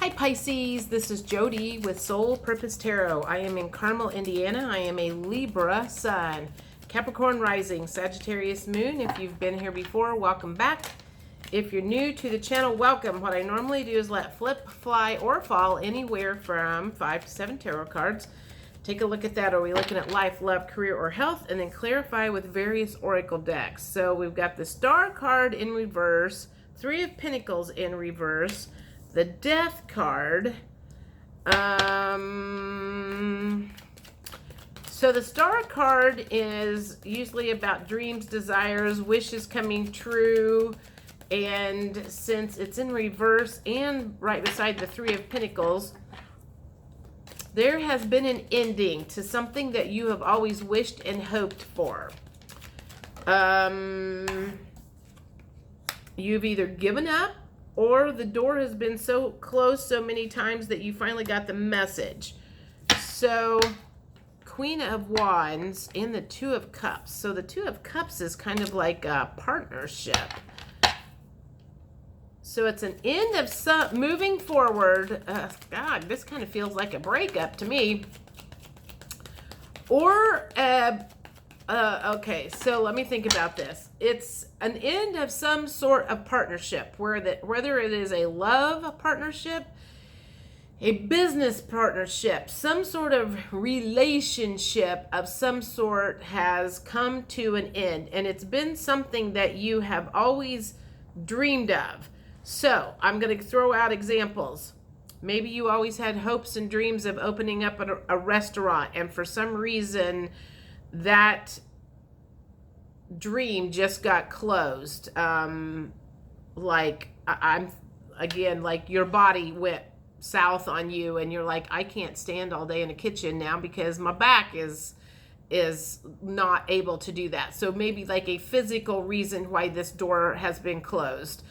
Hi Pisces, this is Jody with Soul Purpose Tarot. I am in Carmel, Indiana. I am a Libra Sun, Capricorn Rising, Sagittarius Moon. If you've been here before, welcome back. If you're new to the channel, welcome. What I normally do is let flip, fly, or fall anywhere from 5 to 7 tarot cards. Take a look at that. Are we looking at life, love, career, or health? And then clarify with various oracle decks. So we've got the Star card in reverse, Three of Pentacles in reverse, the Death card. So the Star card is usually about dreams, desires, wishes coming true. And since it's in reverse and right beside the Three of Pentacles, there has been an ending to something that you have always wished and hoped for. You've either given up, or the door has been so closed so many times that you finally got the message. So, Queen of Wands and the Two of Cups. So the Two of Cups is kind of like a partnership. So it's an end of some, moving forward. God, this kind of feels like a breakup to me. Or, okay, so let me think about this. It's an end of some sort of partnership, whether it is a love partnership, a business partnership, some sort of relationship of some sort has come to an end. And it's been something that you have always dreamed of. So I'm going to throw out examples. Maybe you always had hopes and dreams of opening up a restaurant, and for some reason that dream just got closed. Like your body went south on you, and you're like, I can't stand all day in a kitchen now because my back is not able to do that. So maybe like a physical reason why this door has been closed.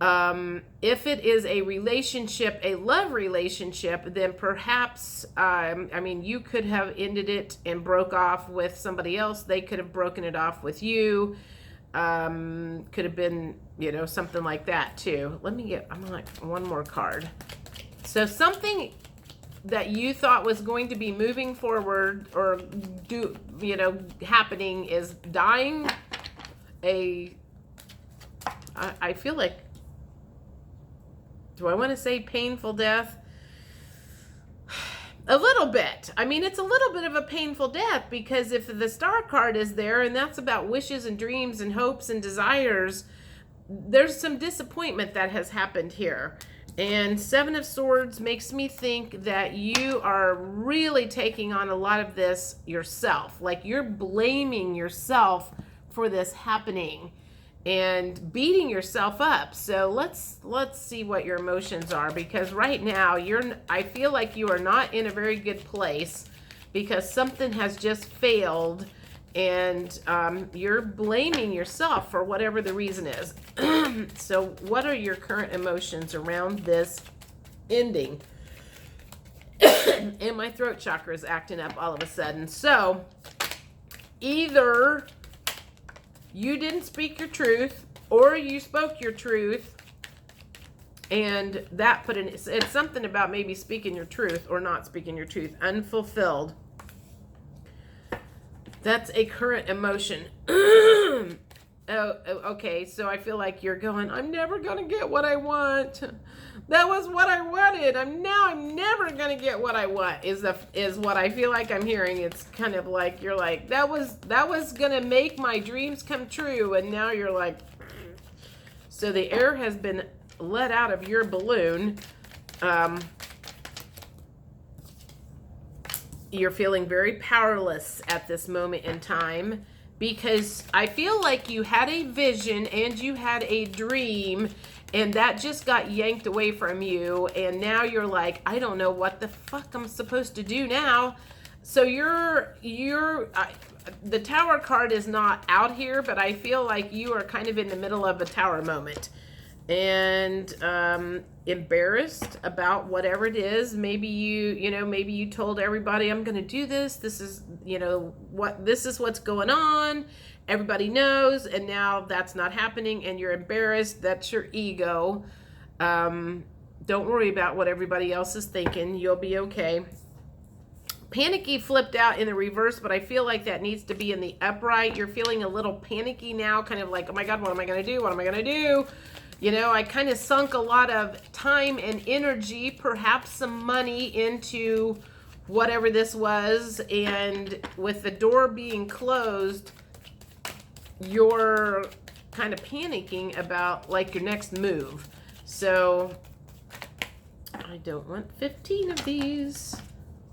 If it is a relationship, a love relationship, then perhaps, you could have ended it and broke off with somebody else. They could have broken it off with you. Could have been, something like that too. I'm like one more card. So something that you thought was going to be moving forward or happening is dying. I feel like, do I want to say painful death? A little bit. It's a little bit of a painful death, because if the Star card is there and that's about wishes and dreams and hopes and desires, there's some disappointment that has happened here. And Seven of Swords makes me think that you are really taking on a lot of this yourself. Like you're blaming yourself for this happening and beating yourself up. So let's see what your emotions are, because right now I feel like you are not in a very good place, because something has just failed, and you're blaming yourself for whatever the reason is. So what are your current emotions around this ending? And my throat chakra is acting up all of a sudden. So either you didn't speak your truth, or you spoke your truth, and that it's something about maybe speaking your truth or not speaking your truth. Unfulfilled. That's a current emotion. Okay, so I feel like you're going, I'm never going to get what I want. That was what I wanted. I'm never going to get what I want, is what I feel like I'm hearing. It's kind of like you're like, that was going to make my dreams come true, and now you're like, so the air has been let out of your balloon. You're feeling very powerless at this moment in time, because I feel like you had a vision and you had a dream, and that just got yanked away from you, and now you're like, I don't know what the fuck I'm supposed to do now. So the Tower card is not out here, but I feel like you are kind of in the middle of a tower moment, and embarrassed about whatever it is. Maybe you told everybody, I'm going to do this. This is, this is what's going on. Everybody knows, and now that's not happening, and you're embarrassed. That's your ego. Don't worry about what everybody else is thinking. You'll be okay. Panicky flipped out in the reverse, but I feel like that needs to be in the upright. You're feeling a little panicky now, kind of like, oh my God, what am I going to do? What am I going to do? You know, I kind of sunk a lot of time and energy, perhaps some money into whatever this was. And with the door being closed, you're kind of panicking about like your next move. So I don't want 15 of these.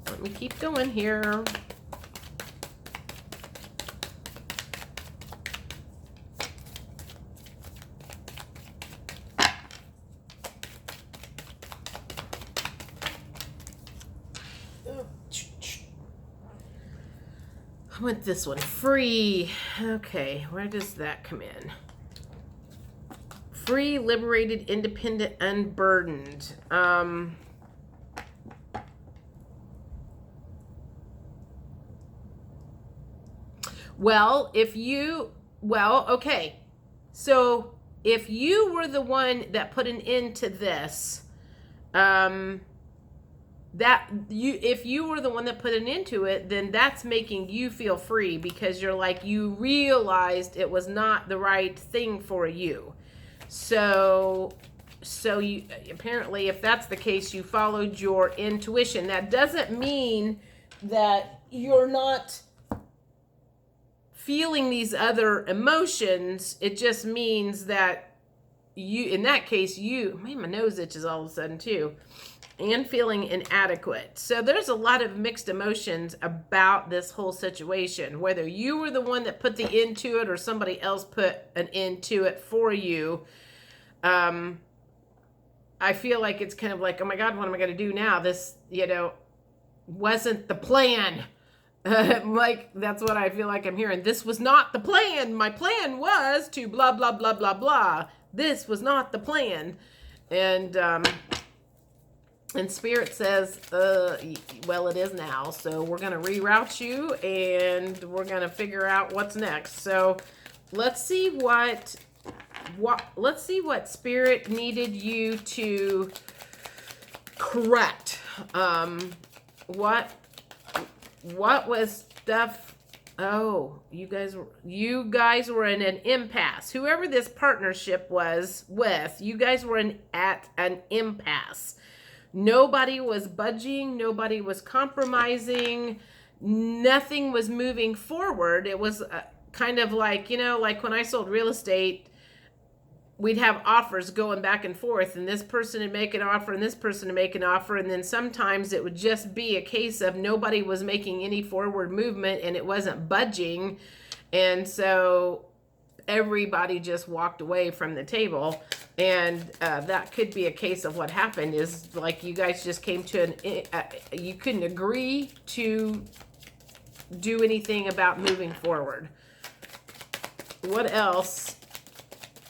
Let me keep going here. I want this one. Free. Okay, where does that come in? Free, liberated, independent, unburdened. Well, okay. So if you were the one that put an end to this, if you were the one that put an end to it, then that's making you feel free, because you're like, you realized it was not the right thing for you. So you apparently, if that's the case, you followed your intuition. That doesn't mean that you're not feeling these other emotions. It just means that you, in that case, my nose itches all of a sudden too, and feeling inadequate. So there's a lot of mixed emotions about this whole situation, whether you were the one that put the end to it or somebody else put an end to it for you. I feel like it's kind of like, oh my God, what am I going to do now? This, wasn't the plan. Like, that's what I feel like I'm hearing. This was not the plan. My plan was to blah, blah, blah, blah, blah. This was not the plan. And Spirit says, well, it is now. So we're going to reroute you, and we're going to figure out what's next. So let's see what Spirit needed you to correct. What was stuff? Oh, you guys were in an impasse. Whoever this partnership was with, you guys were at an impasse. Nobody was budging. Nobody was compromising. Nothing was moving forward. It was kind of like, like when I sold real estate, we'd have offers going back and forth, and this person would make an offer and this person would make an offer. And then sometimes it would just be a case of nobody was making any forward movement and it wasn't budging. And so everybody just walked away from the table. And that could be a case of what happened is like you guys just came to you couldn't agree to do anything about moving forward. What else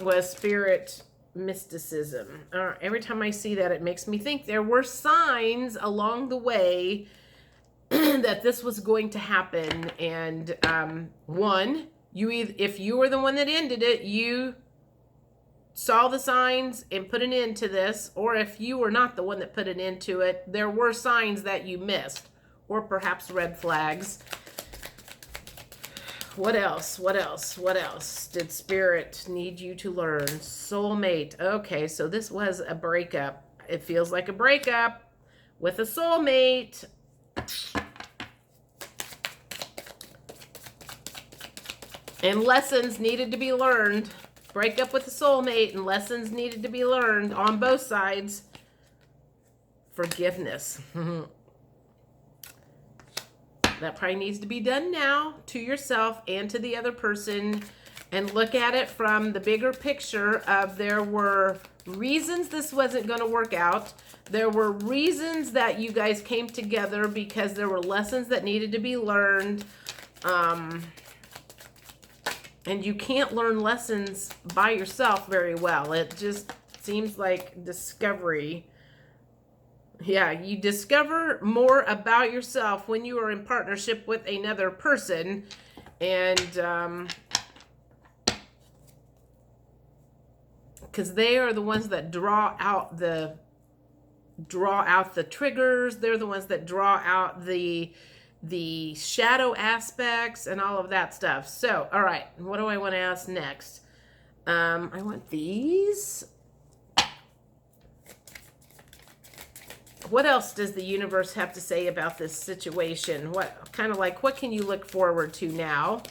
was Spirit mysticism? Every time I see that, it makes me think there were signs along the way that this was going to happen. And one, if you were the one that ended it, you saw the signs and put an end to this, or if you were not the one that put an end to it, there were signs that you missed, or perhaps red flags. What else did Spirit need you to learn? Soulmate. Okay, so this was a breakup. It feels like a breakup with a soulmate. And lessons needed to be learned. Breakup with a soulmate and lessons needed to be learned on both sides. Forgiveness. That probably needs to be done now to yourself and to the other person, and look at it from the bigger picture of there were reasons this wasn't going to work out. There were reasons that you guys came together because there were lessons that needed to be learned. And you can't learn lessons by yourself very well. It just seems like discovery. Yeah, you discover more about yourself when you are in partnership with another person. And because they are the ones that draw out the draw out the triggers. They're the ones that draw out the shadow aspects and all of that stuff. So, all right, what do I want to ask next? I want these. What else does the universe have to say about this situation? What can you look forward to now?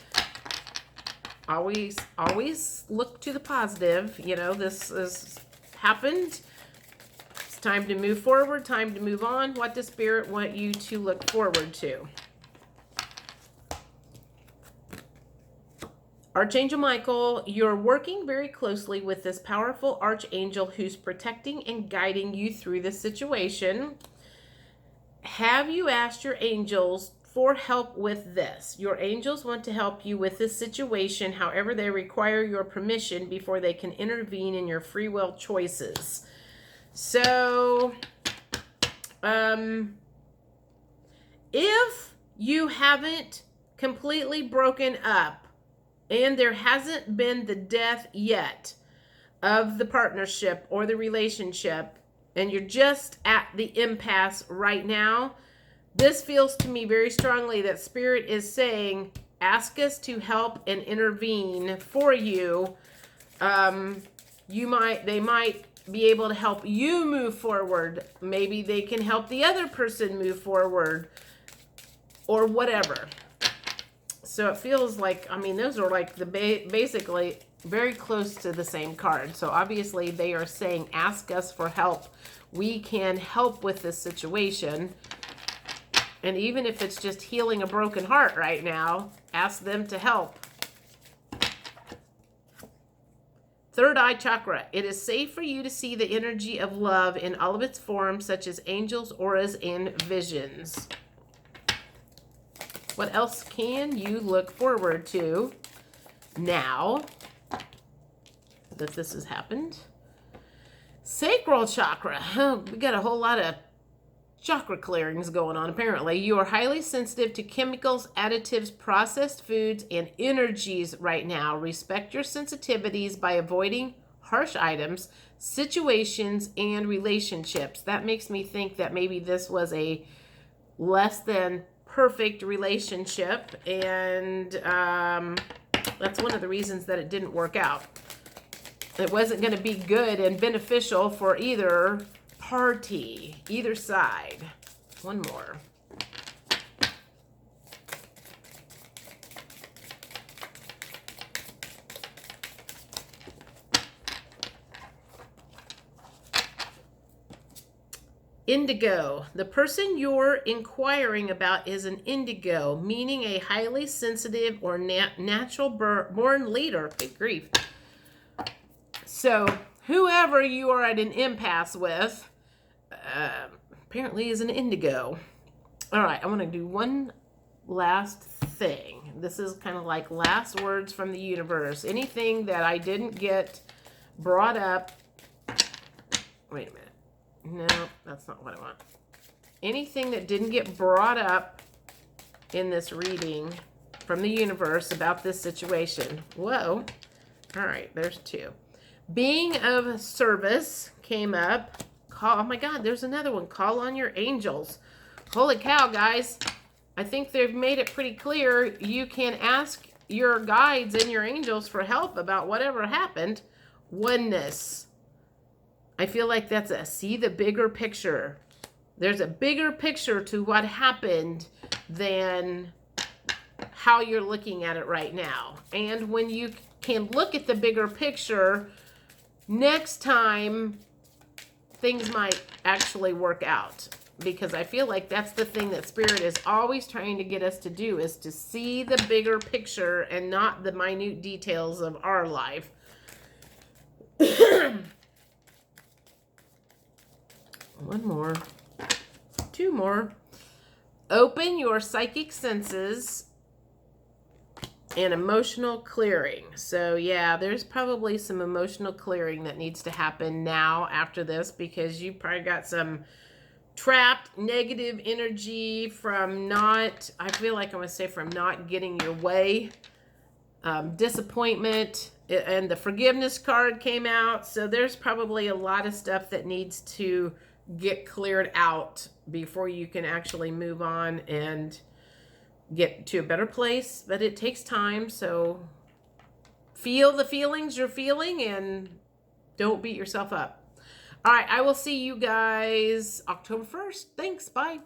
Always look to the positive. You know, this has happened. It's time to move forward, time to move on. What does Spirit want you to look forward to? Archangel Michael, you're working very closely with this powerful archangel who's protecting and guiding you through this situation. Have you asked your angels for help with this? Your angels want to help you with this situation. However, they require your permission before they can intervene in your free will choices. So, if you haven't completely broken up, and there hasn't been the death yet of the partnership or the relationship, and you're just at the impasse right now, this feels to me very strongly that Spirit is saying, ask us to help and intervene for you. They might be able to help you move forward. Maybe they can help the other person move forward, or whatever. So it feels like, I mean, those are like basically very close to the same card. So obviously they are saying, ask us for help. We can help with this situation. And even if it's just healing a broken heart right now, ask them to help. Third eye chakra. It is safe for you to see the energy of love in all of its forms, such as angels, auras, and visions. What else can you look forward to now that this has happened? Sacral chakra. Oh, we got a whole lot of chakra clearings going on, apparently. You are highly sensitive to chemicals, additives, processed foods, and energies right now. Respect your sensitivities by avoiding harsh items, situations, and relationships. That makes me think that maybe this was a less than perfect relationship, and that's one of the reasons that it didn't work out. It wasn't going to be good and beneficial for either party, either side. One more. Indigo. The person you're inquiring about is an indigo, meaning a highly sensitive or natural born leader. Good grief. So, whoever you are at an impasse with, apparently is an indigo. All right, I want to do one last thing. This is kind of like last words from the universe. Anything that I didn't get brought up. Wait a minute. No, that's not what I want. Anything that didn't get brought up in this reading from the universe about this situation. Whoa. All right, there's two. Being of service came up. Oh my God, there's another one. Call on your angels. Holy cow, guys. I think they've made it pretty clear. You can ask your guides and your angels for help about whatever happened. Oneness. I feel like that's see the bigger picture. There's a bigger picture to what happened than how you're looking at it right now. And when you can look at the bigger picture, next time things might actually work out. Because I feel like that's the thing that Spirit is always trying to get us to do, is to see the bigger picture and not the minute details of our life. One more. Two more. Open your psychic senses and emotional clearing. So yeah, there's probably some emotional clearing that needs to happen now after this, because you probably got some trapped negative energy from not, I feel like I'm going to say from not getting your way, disappointment, and the forgiveness card came out. So there's probably a lot of stuff that needs to get cleared out before you can actually move on and get to a better place. But it takes time, so feel the feelings you're feeling and don't beat yourself up. All right, I will see you guys October 1st. Thanks. Bye.